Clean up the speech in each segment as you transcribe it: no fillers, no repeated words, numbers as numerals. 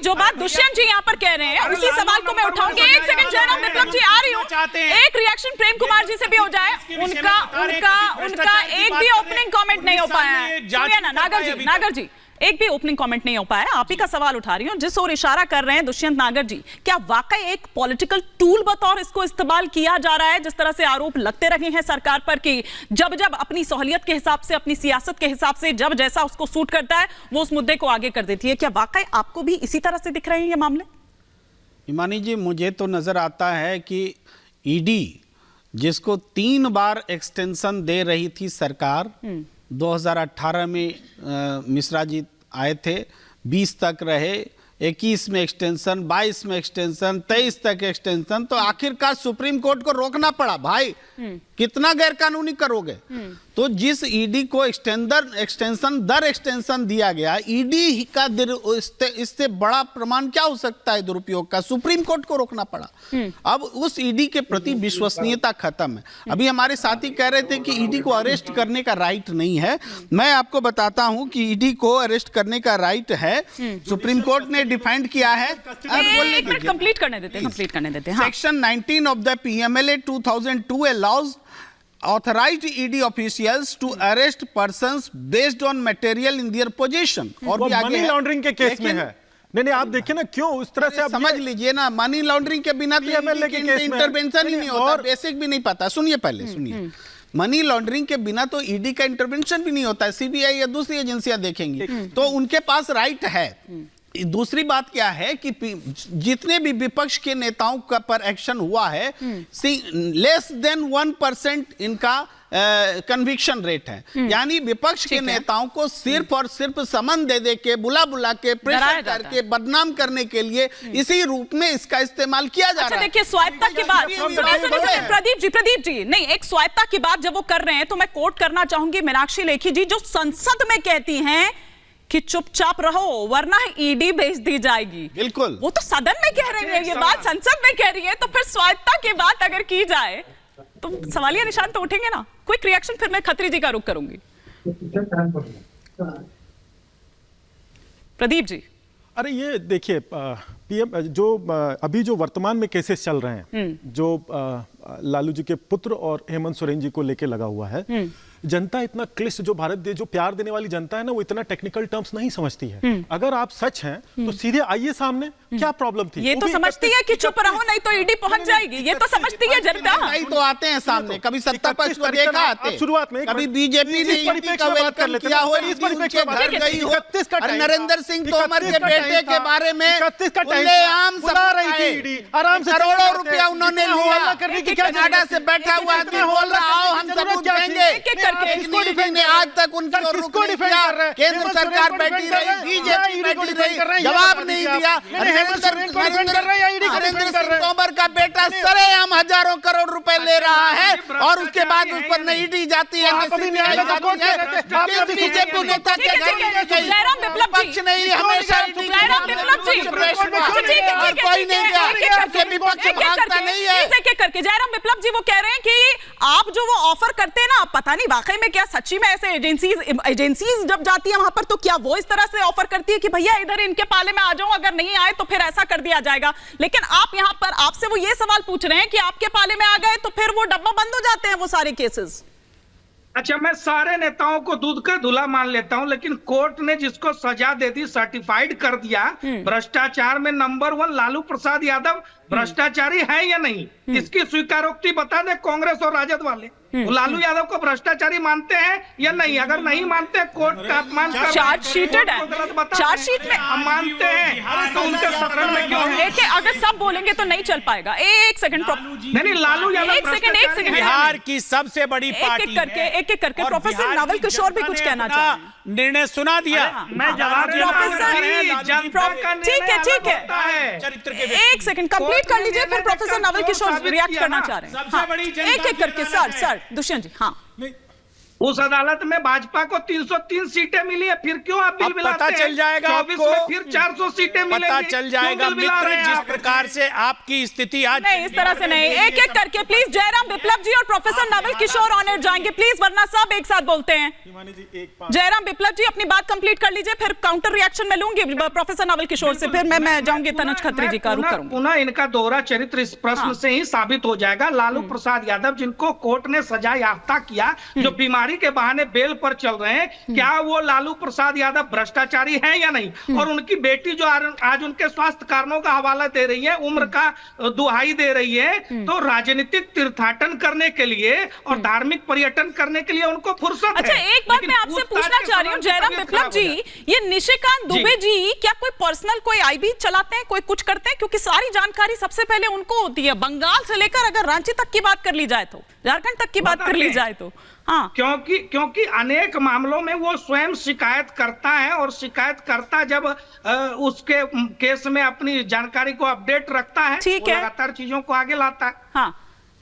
जो बात दुष्यंत जी यहाँ पर कह रहे हैं उसी सवाल को मैं उठाऊंगी। एक सेकंड जयराम विप्लव जी आ रही हूँ, एक रिएक्शन प्रेम कुमार जी से भी हो जाए। उनका एक भी ओपनिंग कमेंट नहीं हो पाया है। सुनिए ना नागर जी एक भी ओपनिंग कमेंट नहीं हो पाया। आप ही का सवाल उठा रही हूं, जिस ओर इशारा कर रहे हैं दुष्यंत नागर जी, क्या वाकई एक पॉलिटिकल टूल बतौर इसको इस्तेमाल किया जा रहा है? जिस तरह से आरोप लगते रहे हैं सरकार पर कि जब जब अपनी सहूलियत के हिसाब से, अपनी सियासत के हिसाब से, जब जैसा उसको सूट करता है वो उस मुद्दे को आगे कर देती है। क्या वाकई आपको भी इसी तरह से दिख रहे हैं ये मामले? हिमानी जी, मुझे तो नजर आता है कि ईडी जिसको 3 बार एक्सटेंशन दे रही थी सरकार, 2018 में मिश्रा जी आए थे, 20 तक रहे, 21 में एक्सटेंशन, 22 में एक्सटेंशन, 23 तक एक्सटेंशन, तो आखिरकार सुप्रीम कोर्ट को रोकना पड़ा। भाई कितना गैरकानूनी करोगे? तो जिस ईडी को एक्सटेंशन दर एक्सटेंशन दिया गया, ईडी का इससे बड़ा प्रमाण क्या हो सकता है दुरुपयोग का? सुप्रीम कोर्ट को रोकना पड़ा। अब उस ईडी के प्रति विश्वसनीयता खत्म है। अभी हमारे साथी कह रहे थे कि ईडी को अरेस्ट करने का राइट नहीं है। मैं आपको बताता हूं कि ईडी को अरेस्ट करने का राइट है, सुप्रीम कोर्ट ने डिफाइंड किया है। कंप्लीट करने देते हैं। Section 19 of the PMLA 2002 allows authorized ED officials to arrest persons based on material in their possession। और भी आगे मनी लॉन्ड्रिंग के केस में है। नहीं आप देखिए ना क्यों उस तरह से, समझ लीजिए ना, मनी लॉन्ड्रिंग के बिना तो इंटरवेंशन ही नहीं होता। बेसिक भी नहीं पता। सुनिए पहले सुनिए, मनी लॉन्ड्रिंग के बिना तो ईडी का इंटरवेंशन भी नहीं होता है। सीबीआई या दूसरी एजेंसियां देखेंगी तो उनके पास राइट है। दूसरी बात क्या है कि जितने भी विपक्ष के नेताओं का पर एक्शन हुआ है, लेस देन 1% इनका कन्विक्शन रेट है। यानी विपक्ष के नेताओं को सिर्फ और सिर्फ समन दे के, बुला के, प्रेशर करके बदनाम करने के लिए इसी रूप में इसका इस्तेमाल किया जा रहा है। देखिए स्वायत्ता की बात, प्रदीप जी नहीं, एक स्वायत्ता की बात जब वो कर रहे हैं तो मैं कोट करना चाहूंगी मीनाक्षी लेखी जी, जो संसद में कहती हैं कि चुपचाप रहो वरना ईडी भेज दी जाएगी। बिल्कुल, वो तो सदन में कह रही है, ये बात संसद में कह रही है, तो फिर स्वायत्ता की बात अगर की जाए तो सवालिया निशान तो उठेंगे ना। क्विक रिएक्शन, फिर मैं खत्री जी का रुख करूंगी। प्रदीप जी, अरे ये देखिए पीएम जो अभी जो वर्तमान में केसेस चल रहे हैं, जो लालू जी के पुत्र और हेमंत सोरेन जी को लेके लगा हुआ है, जनता इतना क्लिष्ट, जो भारत देश, जो प्यार देने वाली जनता है ना, वो इतना टेक्निकल टर्म्स नहीं समझती है। अगर आप सच हैं तो सीधे आइए सामने, क्या प्रॉब्लम थी? ये तो समझती है कि चुप रहो नहीं तो ईडी पहुंच जाएगी। ये तो समझती है जनता। नहीं तो आते हैं सामने, कभी सत्ता पक्ष को देखा आते, शुरुआत में कभी बीजेपी ने ईडी का वेलकम किया हो, उनके घर गई हो, और नरेंद्र सिंह तोमर के बेटे के बारे में खुलेआम आराम से करोड़ों रुपया उन्होंने लिया। कनाडा से बैठा हुआ आदमी बोल रहा हो हम सबूत देंगे। ने आज तक उनको रुकने किया। केंद्र सरकार बैठी रही, बीजेपी बैठी रही, जवाब नहीं दिया। नरेंद्र सिंह तोमर का बेटा सरेआम हजारों करोड़ रुपए ले रहा है और उसके बाद उस पर ईडी जाती है। बीजेपी नेता के घर पक्ष नहीं, हमेशा कोई नहीं गया, विपक्ष भागता नहीं है। करके जयराम विप्लव जी वो कह रहे हैं कि आप जो वो ऑफर करते हैं ना, पता नहीं वाकई में क्या सच्ची में ऐसे एजेंसीज जब जाती है वहां पर तो क्या वो इस तरह से ऑफर करती है कि भैया इधर इनके पाले में आ जाओ, अगर नहीं आए तो फिर ऐसा कर दिया जाएगा। लेकिन आप यहां पर, आपसे वो ये सवाल पूछ रहे हैं कि आपके पाले में आ गए तो फिर वो डब्बा बंद हो जाते हैं वो सारे केसेस। अच्छा, मैं सारे नेताओं को दूध का धुला मान लेता हूं, लेकिन कोर्ट ने जिसको सजा दे दी, सर्टिफाइड कर दिया, भ्रष्टाचार में नंबर 1 लालू प्रसाद यादव भ्रष्टाचारी है या नहीं, इसकी स्वीकारोक्ति बता दे कांग्रेस और राजद वाले। लालू यादव को भ्रष्टाचारी मानते हैं या नहीं? अगर नहीं मानते, कोर्ट का अपमान कर, चार्जशीटेड है, चार्जशीट में हम मानते हैं तो उनके सदन में क्यों है? अगर सब बोलेंगे तो नहीं चल पाएगा। एक सेकंड, नहीं लालू यादव, एक सेकंड, बिहार की सबसे बड़ी पार्टी एक एक करके प्रोफेसर नवल किशोर भी कुछ कहना चाह रहे हैं। निर्णय सुना दिया। मैं जवाब ठीक है, एक सेकंड कंप्लीट कर लीजिए, फिर प्रोफेसर नवल किशोर रिएक्ट करना चाह रहे हैं। एक एक करके सर दुष्यंत जी। हाँ उस अदालत में भाजपा को 303 सीटें मिली है, फिर क्यों आप बिल बिलाते हैं? पता चल जाएगा 24 आपको, में फिर 400 सीटें मिलेंगी। पता चल जाएगा मित्र, जिस प्रकार से आपकी स्थिति आज नहीं, इस तरह से नहीं, एक एक करके प्लीज। जयराम विप्लव जी और professor Naval Kishore on air जाएंगे प्लीज, वरना सब एक साथ बोलते हैं। जयराम विप्लव जी अपनी बात कंप्लीट कर लीजिए, फिर काउंटर रिएक्शन में लूंगी प्रोफेसर नवल किशोर से, फिर मैं जाऊंगी तनुज खत्री जी का रुख करूंगी। पुनः इनका दोहरा चरित्र इस प्रश्न से ही साबित हो जाएगा। लालू प्रसाद यादव, जिनको कोर्ट ने सजा याफ्ता किया, जो बीमारी के बहाने बेल पर चल रहे हैं, क्या वो लालू प्रसाद यादव भ्रष्टाचारी हैं या नहीं? और उनकी बेटी जो आज उनके स्वास्थ्य कारणों का हवाला दे रही है, उम्र का दुहाई दे रही है, तो राजनीतिक तीर्थाटन करने के लिए और धार्मिक पर्यटन करने के लिए उनको फुर्सत अच्छा, है। एक बात मैं आपसे पूछना चाह रही हूँ जयराम विप्लव जी, ये निशिकांत दुबे जी क्या कोई पर्सनल कोई आईबी चलाते हैं, कोई कुछ करते हैं? क्योंकि सारी जानकारी सबसे पहले उनको होती है, बंगाल से लेकर अगर रांची तक की बात कर ली जाए तो, झारखंड तक की बात कर ली जाए तो। हाँ, क्योंकि अनेक मामलों में वो स्वयं शिकायत करता है, और शिकायतकर्ता जब उसके केस में अपनी जानकारी को अपडेट रखता है, ठीक है, लगातार चीजों को आगे लाता है। हाँ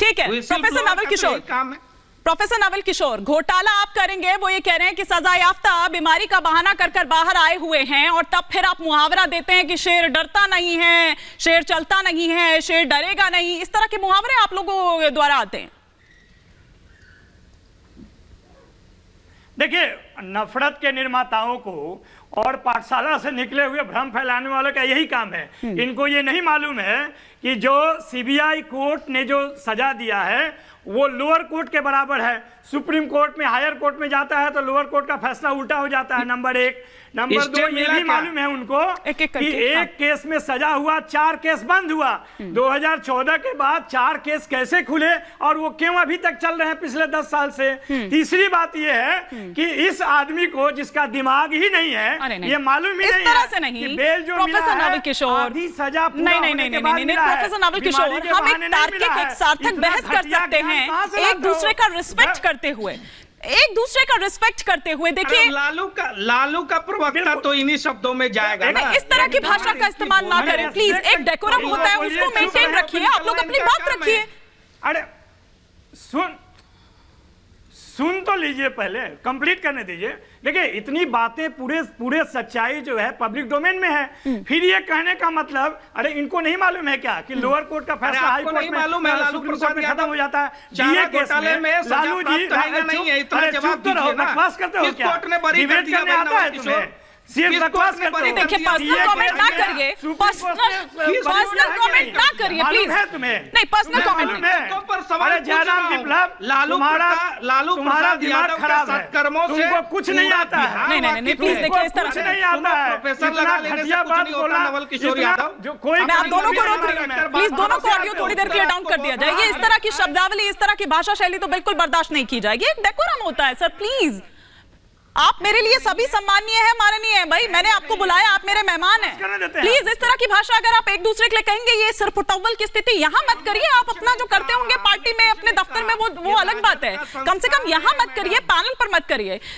ठीक है। प्रोफेसर नवल किशोर, काम है। प्रोफेसर नवल किशोर, घोटाला आप करेंगे, वो ये कह रहे हैं कि सजा याफ्ता बीमारी का बहाना कर कर बाहर आए हुए हैं, और तब फिर आप मुहावरा देते हैं कि शेर डरता नहीं है, शेर चलता नहीं है, शेर डरेगा नहीं, इस तरह के मुहावरे आप लोगों द्वारा आते हैं। देखिए, नफरत के निर्माताओं को और पाठशाला से निकले हुए भ्रम फैलाने वालों का यही काम है। इनको ये नहीं मालूम है कि जो सीबीआई कोर्ट ने जो सजा दिया है वो लोअर कोर्ट के बराबर है। सुप्रीम कोर्ट में, हायर कोर्ट में जाता है तो लोअर कोर्ट का फैसला उल्टा हो जाता है, नंबर एक। नंबर दो, ये भी मालूम है उनको कि एक केस में सजा हुआ, 4 केस बंद हुआ। 2014 के बाद 4 केस कैसे खुले और वो क्यों अभी तक चल रहे हैं पिछले 10 साल से? तीसरी बात ये है कि इस आदमी को, जिसका दिमाग ही नहीं है, ये मालूम ही नहीं है कि बेल जो मिला है, आधी सजा पूरा होने के बाद मिला है। प्रोफेसर नवल किशोर, हम एक तार्किक, एक सार्थक बहस कर सकते हैं, एक दूसरे का रिस्पेक्ट करते हुए, एक दूसरे का रिस्पेक्ट करते हुए। देखिए, लालू का प्रवक्ता तो इन्हीं शब्दों में जाएगा ना। इस तरह की भाषा का इस्तेमाल ना करें प्लीज, एक डेकोरम होता है उसको मेंटेन रखिए, आप लोग अपनी बात रखिए। अरे सुन तो लीजिए, पहले कंप्लीट करने दीजिए। देखिए, इतनी बातें पूरे सच्चाई जो है पब्लिक डोमेन में है, फिर ये कहने का मतलब, अरे इनको नहीं मालूम है क्या कि लोअर कोर्ट का फैसला हाई कोर्ट में, लालू प्रसाद में खत्म हो जाता है। डीए केस में लालू जी, चुप तो रहो, बकवास करते हो क्या? डिबेट करने आता है तुम्हें? सिर्फ बकवास करते हो। देखिए, पर्सनल कमेंट ना करिए, पर्सनल कमेंट ना करिए प्लीज। नहीं, पर्सनल कमेंट नहीं। अरे जयराम विप्लव, तुम्हारा दिमाग खराब है, तुमको कुछ नहीं आता है। नहीं प्लीज, देखिए इस तरह से नहीं आता है। प्रोफेसर लगा लेने से कुछ नहीं होता। नवल किशोर यादव, जो कोई, मैं आप दोनों को रोक रही हूँ, प्लीज दोनों को ऑडियो थोड़ी देर के लिए डाउन कर दिया जाए। ये इस तरह की शब्दावली, इस तरह की भाषा शैली तो बिल्कुल बर्दाश्त नहीं की जाएगी। एक डेकोरम होता है सर, प्लीज। आप मेरे लिए सभी सम्मानीय है, माननीय है भाई, मैंने आपको बुलाया, आप मेरे मेहमान हैं। प्लीज इस तरह की भाषा अगर आप एक दूसरे के लिए कहेंगे, ये सिर फुटव्वल की स्थिति यहाँ मत करिए। आप अपना जो करते होंगे पार्टी में, अपने दफ्तर में, वो अलग बात है, कम से कम यहाँ मत करिए, पैनल पर मत करिए।